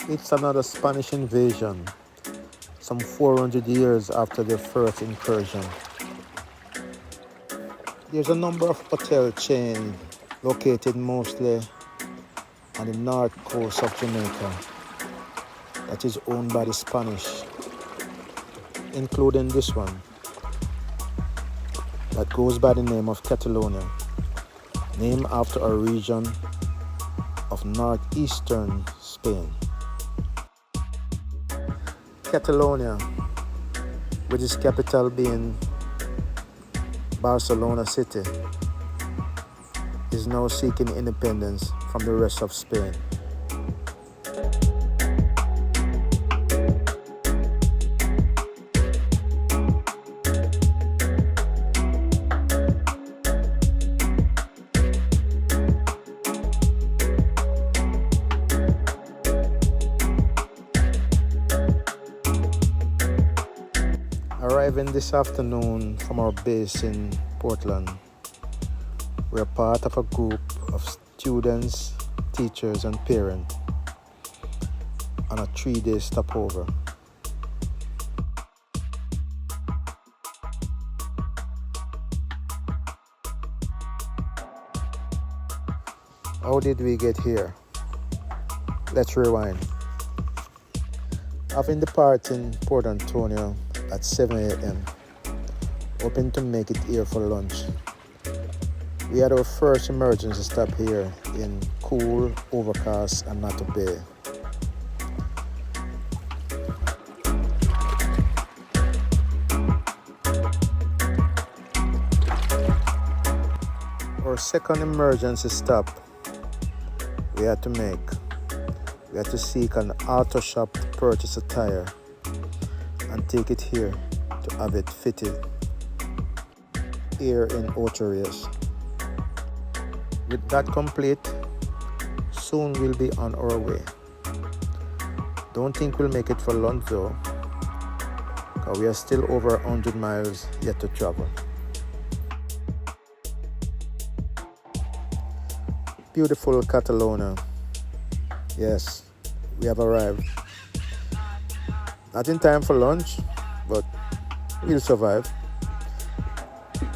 It's another Spanish invasion, some 400 years after their first incursion. There's a number of hotel chains located mostly on the north coast of Jamaica that is owned by the Spanish, including this one that goes by the name of Catalonia, named after a region of northeastern Spain. Catalonia, with its capital being Barcelona City, is now seeking independence from the rest of Spain. Arriving this afternoon from our base in Portland, we are part of a group of students, teachers, and parents on a 3-day stopover. How did we get here? Let's rewind. Having departed in Port Antonio at 7 a.m., hoping to make it here for lunch. We had our first emergency stop here in cool, overcast, and Montego Bay. Our second emergency stop we had to make. We had to seek an auto shop to purchase a tire and take it here to have it fitted here in Ocho Rios. With that complete, soon we'll be on our way. Don't think we'll make it for lunch though, because we are still over 100 miles yet to travel. Beautiful Catalonia. Yes, we have arrived. Not in time for lunch, but we'll survive.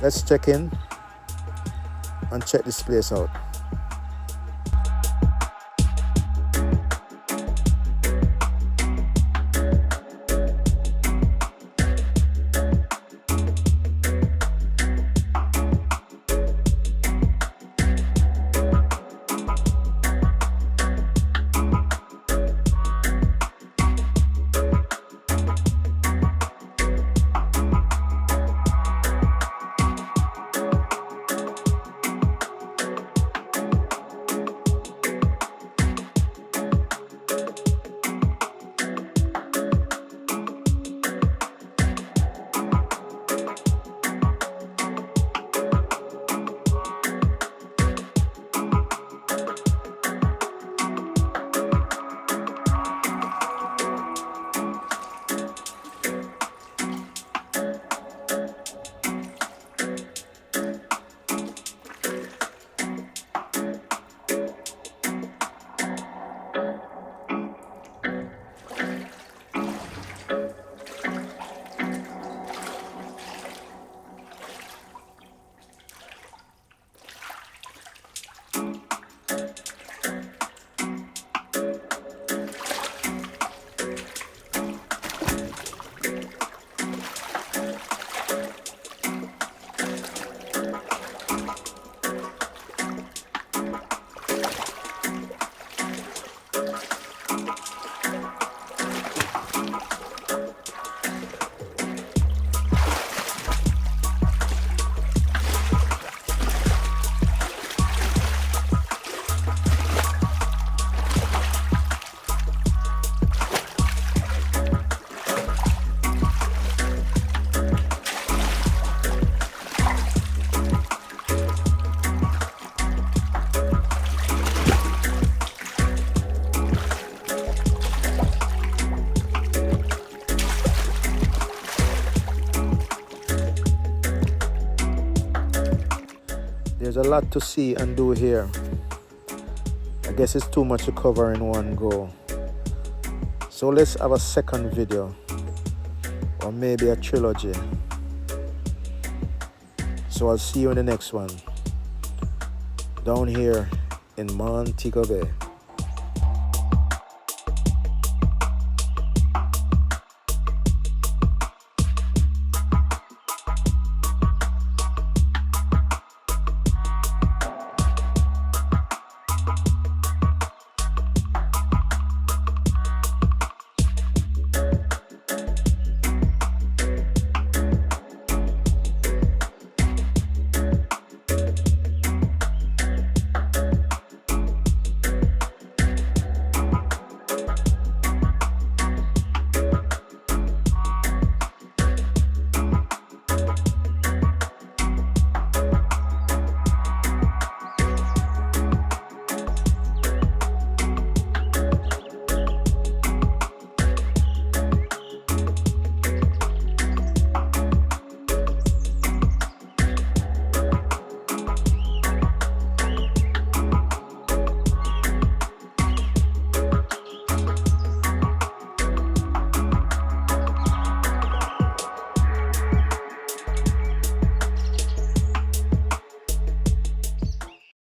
Let's check in and check this place out. There's a lot to see and do here. I guess it's too much to cover in one go. So let's have a second video, or maybe a trilogy. So I'll see you in the next one, down here in Montego Bay.